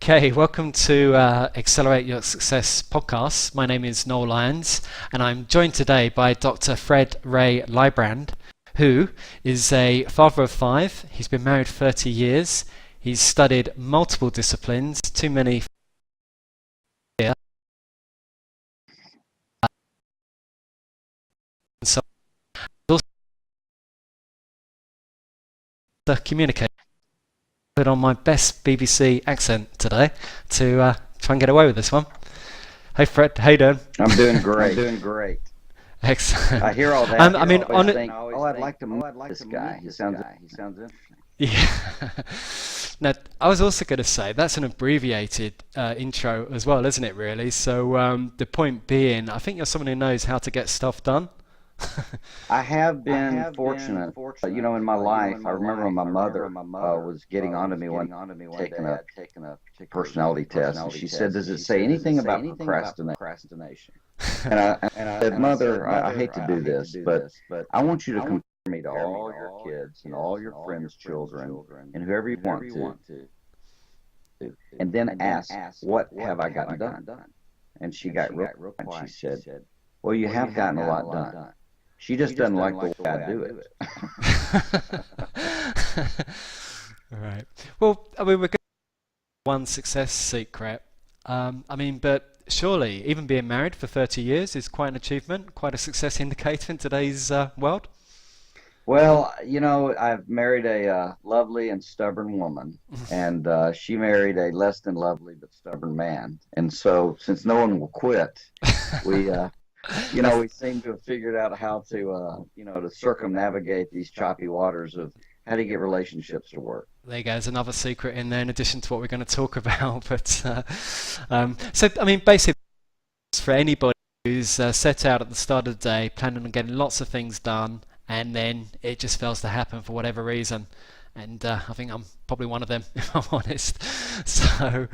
Okay, welcome to Accelerate Your Success podcast. My name is Noel Lyons, and I'm joined today by Dr. Fred Ray Leibrand, who is a father of five. He's been married 30 years. He's studied multiple disciplines, too many here. So also to communicate. Put on my best BBC accent today to try and get away with this one. Hey Fred, how you doing? I'm doing great. I'm doing great. Excellent. I hear all that. I mean, I think, I'd like to meet this guy. He sounds interesting. Yeah. Now, I was also going to say that's an abbreviated intro as well, isn't it? Really. So the point being, I think you're someone who knows how to get stuff done. I have been fortunate. In my life, I remember when my mother was getting onto me one taking a personality test, and she said, "Does it say anything about procrastination?" And I said, "Mother, I hate to do this, but I want you to compare me to all your kids and all your friends' children and whoever you want to, and then ask, what have I gotten done?" And she got real quiet and she said, "Well, you have gotten a lot done. She just doesn't like the way I do it." Right. Well, I mean, we're going to one success secret. But surely even being married for 30 years is quite an achievement, quite a success indicator in today's world. Well, I've married a lovely and stubborn woman, and she married a less than lovely but stubborn man. And so, since no one will quit, we we seem to have figured out how to circumnavigate these choppy waters of how to get relationships to work. There you go. There's another secret in there in addition to what we're going to talk about. Basically, for anybody who's set out at the start of the day, planning on getting lots of things done, and then it just fails to happen for whatever reason. And I think I'm probably one of them, if I'm honest. So,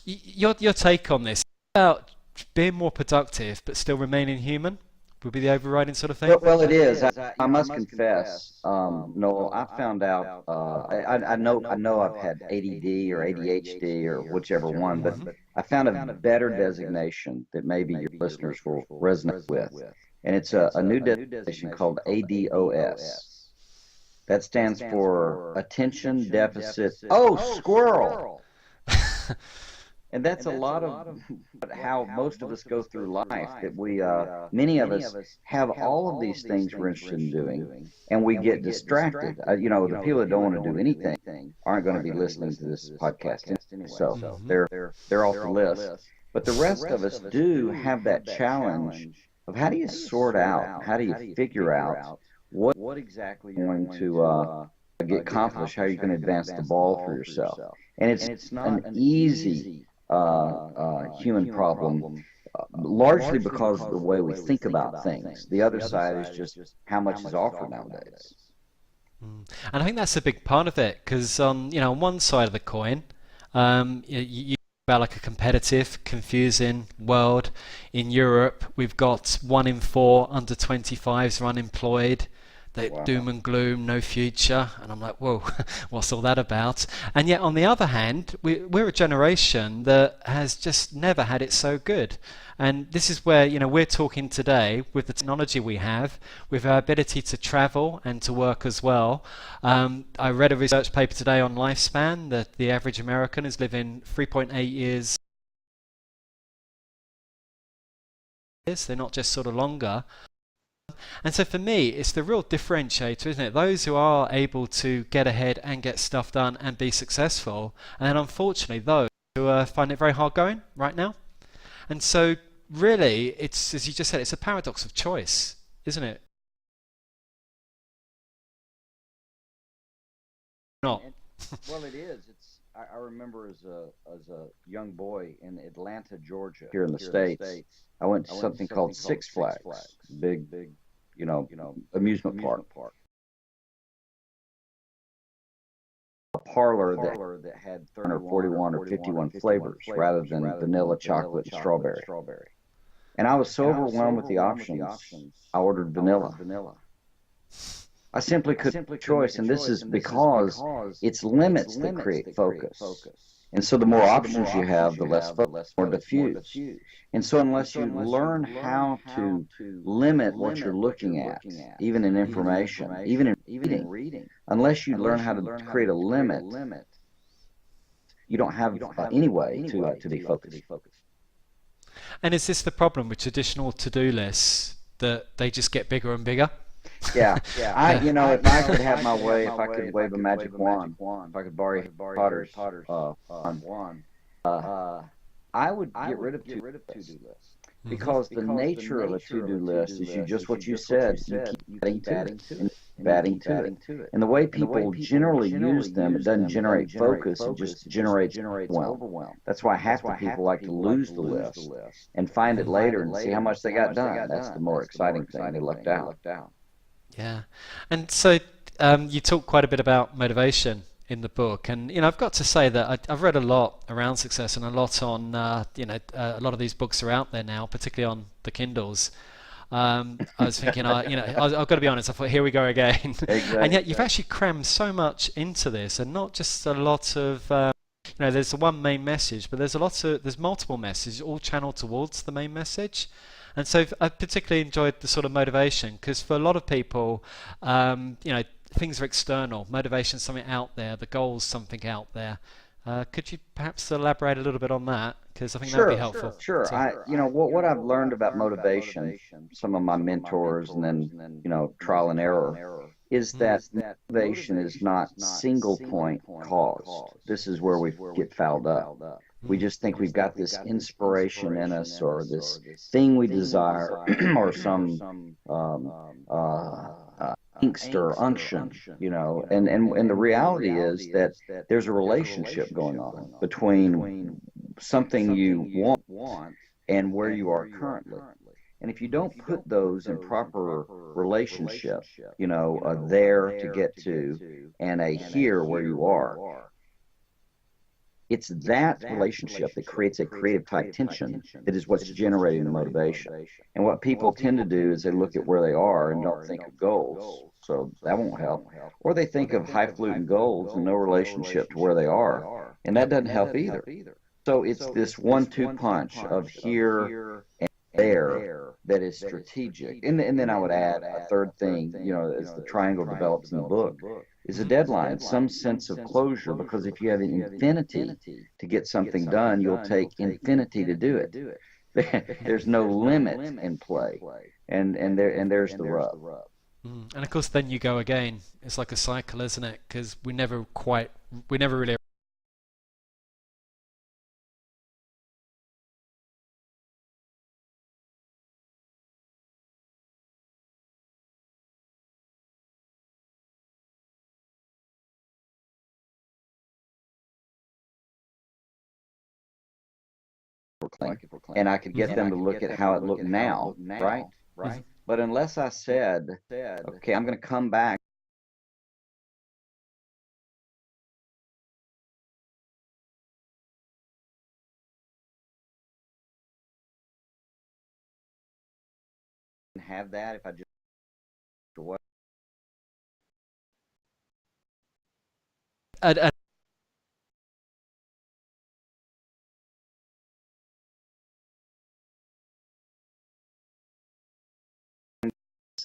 your take on this about being more productive but still remaining human would be the overriding sort of thing? Well, it is. I must confess, Noel, I found out. I know I've had ADD or ADHD or whichever one, but I found a better designation that maybe your listeners will resonate with, and it's a new designation called ADOS. That stands for Attention Deficit. Oh, squirrel! And that's a lot of how most of us go through life, that many of us have all of these things we're interested in doing, and we get distracted. The people that don't want to do anything aren't going to be listening to this podcast anyway, so they're off the list. But the rest of us do have that challenge of how do you sort out, how do you figure out what exactly you're going to get accomplished, how you're going to advance the ball for yourself. And it's not an easy human problem, largely because of the way we think about things. The other side is just how much is offered nowadays. And I think that's a big part of it, because on one side of the coin, you about like a competitive, confusing world. In Europe, we've got 1 in 4 under 25s are unemployed. Wow. Doom and gloom, no future, and I'm like, whoa, what's all that about? And yet, on the other hand, we're a generation that has just never had it so good. And this is where we're talking today with the technology we have, with our ability to travel and to work as well. I read a research paper today on lifespan that the average American is living 3.8 years. They're not just sort of longer. And so for me, it's the real differentiator, isn't it? Those who are able to get ahead and get stuff done and be successful, and then unfortunately those who find it very hard going right now. And so really, it's, as you just said, it's a paradox of choice, isn't it? Not. Well, it is. I remember as a young boy in Atlanta, Georgia, here in the States, I went to something called Six Flags, big, amusement park. A parlor that had 30 or 41 or 51 flavors rather than vanilla, chocolate, and strawberry. And I was so overwhelmed with the options, I ordered vanilla. I simply couldn't make a choice, and this is because it's limits that create focus. And so the more options you have, the less focus, more diffuse. And so unless you learn how to limit what you're looking at, even in information, even in reading, unless you learn how to create a limit, you don't have any way to be focused. And is this the problem with traditional to-do lists, that they just get bigger and bigger? Yeah, if I could have my way, if I could wave a magic wand, if I could borrow Harry Potter's wand, I would get rid of to-do lists. Because the nature of a to-do list is just what you said, you keep adding to it and adding to it. And the way people generally use them, it doesn't generate focus, it just generates overwhelm. That's why half the people like to lose the list and find it later and see how much they got done. That's the more exciting thing, they left out. Yeah. And so you talk quite a bit about motivation in the book, and I've got to say that I've read a lot around success and a lot on a lot of these books are out there now, particularly on the Kindles. I was thinking, I've got to be honest, I thought, here we go again. Exactly. And yet you've actually crammed so much into this, and not just a lot of there's the one main message, but there's multiple messages all channeled towards the main message. And so I particularly enjoyed the sort of motivation, because for a lot of people, things are external. Motivation is something out there. The goal's something out there. Could you perhaps elaborate a little bit on that? Because I think that would be helpful. Sure. What I've learned about motivation, some of my mentors, and then trial and error, is that motivation is not single point caused. This is where we get fouled up. We just think we've got this inspiration in us, or this thing we desire, or some angst or unction, and the reality is that there's a relationship going on between something you want and where you are currently. And if you don't put those in proper relationship, a there to get to and a here where you are, it's that relationship that creates a creative type tension that is what's generating the motivation. And what people tend to do is they look at where they are and don't think of goals. So that won't help. Or they think of highfalutin goals and no relationship to where they are. And that doesn't help either. So it's this 1-2 punch of here and there that is strategic. And then I would add a third thing, as the triangle develops in the book, is a deadline, some sense of closure, because if you have an infinity to get something done, you'll take infinity to do it. There's no limit in play, and there's the rub. And of course, then you go again. It's like a cycle, isn't it? Because we never really. And I could get them to look at how it looked now, right? But unless I said, okay, I'm going to come back and have that, if I just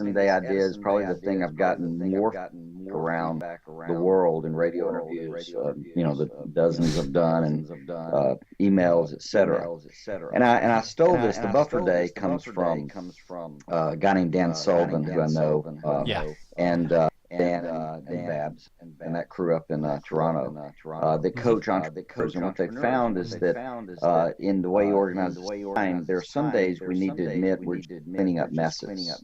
And the idea is probably the thing I've gotten more around the world in radio interviews, the dozens I've done, and emails, etc. And I stole this. The buffer day comes from a guy named Dan Sullivan, who I know, and Dan and Babs and that crew up in Toronto. They coach entrepreneurs, and what they found is that in the way you organize the time, there are some days we need to admit we're cleaning up messes,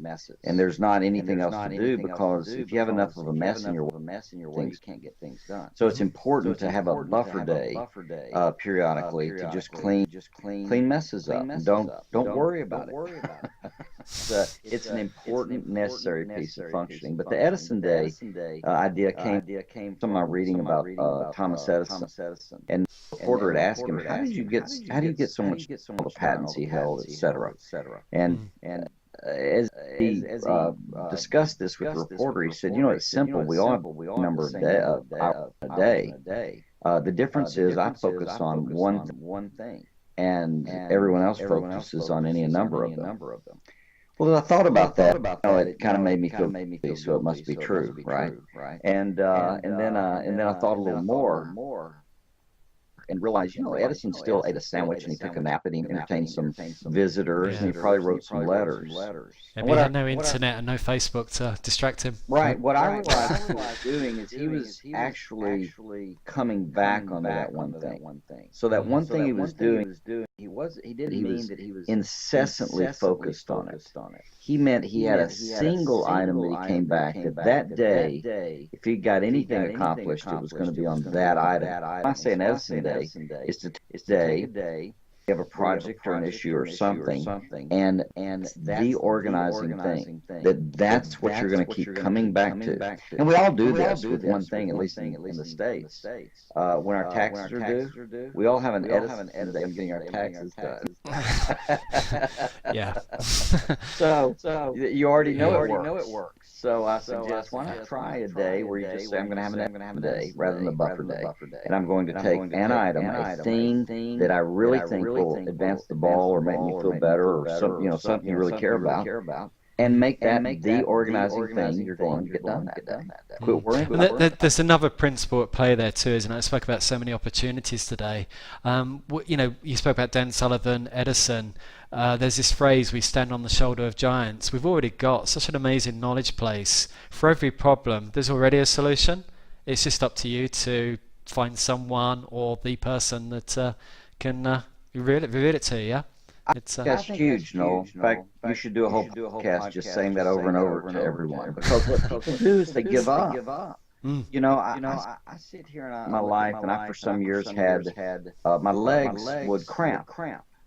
and there's not anything else to do, because if you have enough of a mess in your way, you can't get things done. So it's important to have a buffer day periodically to just clean messes up, and don't worry about it. It's an important, necessary piece of functioning. But the Edison Day idea came from my reading about Thomas Edison, and the reporter had asked him, how do you get so much all the patents he held, etc. And as he discussed this with the reporter, he said, it's simple. We all have a number of hours a day. The difference is I focus on one thing, and everyone else focuses on any number of them. Well, I thought about that. It kind of made me feel guilty, so it must be true, right? And then I thought a little more and realized, Edison still ate a sandwich and he took a nap and he entertained some visitors and he probably wrote some letters. Maybe And he had no internet and no Facebook to distract him. Right. What I realized he was doing is he was actually coming back onto that one thing. So that one thing he was doing, he didn't mean that he was incessantly focused on it. He meant he had a single item that he came back that day, if he got anything accomplished, it was going to be on that item. When I say an Edison day, is to take day, you have a project or an issue or something, and the organizing thing, that's what you're going to keep coming back to. And we all do this with one thing, at least in the States. When our taxes are due, we all have an Edison day of getting our taxes done. Yeah. So you already know it works. So I suggest, why not try a day where you just say, I'm going to have an Edison day rather than a buffer day, and I'm going to take an item, a thing that I really think will advance the ball or make me feel better, or something you really care about, and make that the organizing thing you're going to get done that day. Quit worrying And about it. there's another principle at play there too, isn't it? I spoke about so many opportunities today. You spoke about Dan Sullivan, Edison. There's this phrase, we stand on the shoulder of giants. We've already got such an amazing knowledge place. For every problem, there's already a solution. It's just up to you to find someone or the person that can reveal it to you. Yeah? That's huge, Noel. In fact, you should do a whole podcast just saying that over and over to everyone. Because what people do is they give up. Mm. I sit here in my life, and I for some years had my legs would cramp.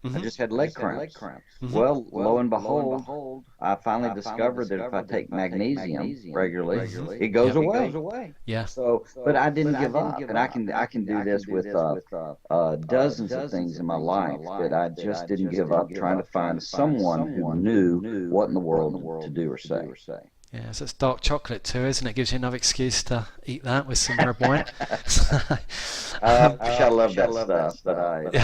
I just had leg cramps. Well, lo and behold, I finally discovered that if I take magnesium regularly, it goes away. Yeah. So, but I didn't give up, and I can do this with dozens of things in my life that I just didn't give up trying to find someone who knew what in the world to do or say. Yeah, so it's dark chocolate too, isn't it? Gives you another excuse to eat that with some red wine. I love that stuff, but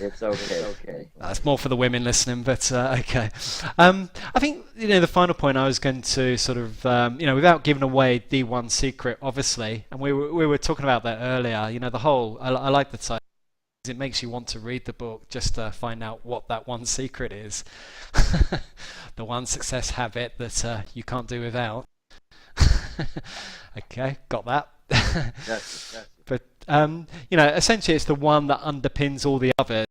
it's okay. That's more for the women listening, but okay. I think the final point I was going to sort of without giving away the one secret, obviously, and we were talking about that earlier. The whole I like the title. It makes you want to read the book just to find out what that one secret is. The one success habit that you can't do without. Okay, got that. But essentially it's the one that underpins all the others.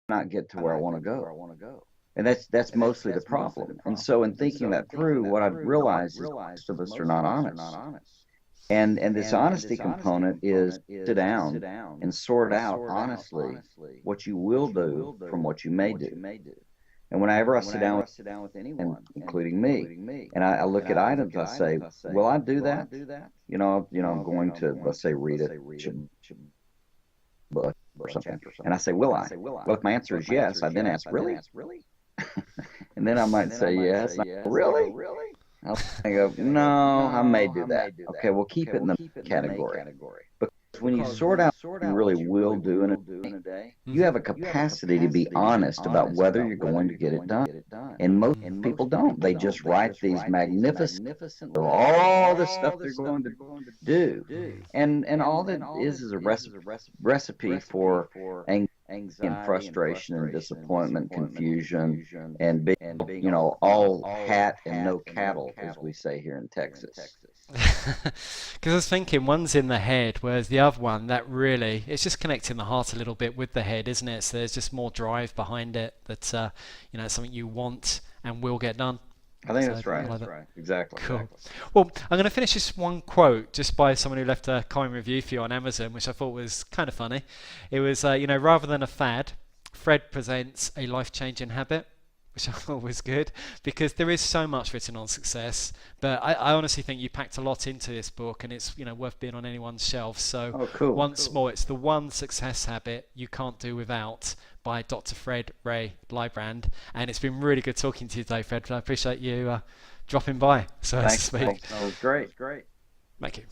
Not get to where I want to go. And that's mostly the problem. And so in thinking that through, what I've realized is most of us are not honest. And this honesty component is sit down and sort out honestly what you will do from what you may do. And whenever I sit down with anyone, including me, and I look at items, I say, will I do that? I'm going to, let's say, read a book or something. And I say, will I? Well, if my answer is yes, I then ask, really? And then I might say yes. Really? I go, no, I may do that. Okay, we'll keep it in the category. Because when you sort out what you really will do in a day, you have a capacity to be honest about whether you're going to get it done. And most people don't. They just write these magnificent of all the stuff they're going to do. And all that is a recipe for anxiety and frustration and disappointment, confusion, and being, all hat and no cattle, as we say here in Texas. Because I was thinking one's in the head, whereas the other one, that really, it's just connecting the heart a little bit with the head, isn't it? So there's just more drive behind it that, it's something you want and will get done. I think So that's I right. like that. Exactly. Cool. Well, I'm going to finish this one quote just by someone who left a kind review for you on Amazon, which I thought was kind of funny. It was, rather than a fad, Fred presents a life-changing habit, which I thought was good because there is so much written on success. But I honestly think you packed a lot into this book, and it's worth being on anyone's shelf. So Oh, cool. once more, it's the one success habit you can't do without by Dr. Fred Ray Lybrand, and it's been really good talking to you today, Fred. I appreciate you dropping by, so to Thanks. speak. That was great. Great. Thank you.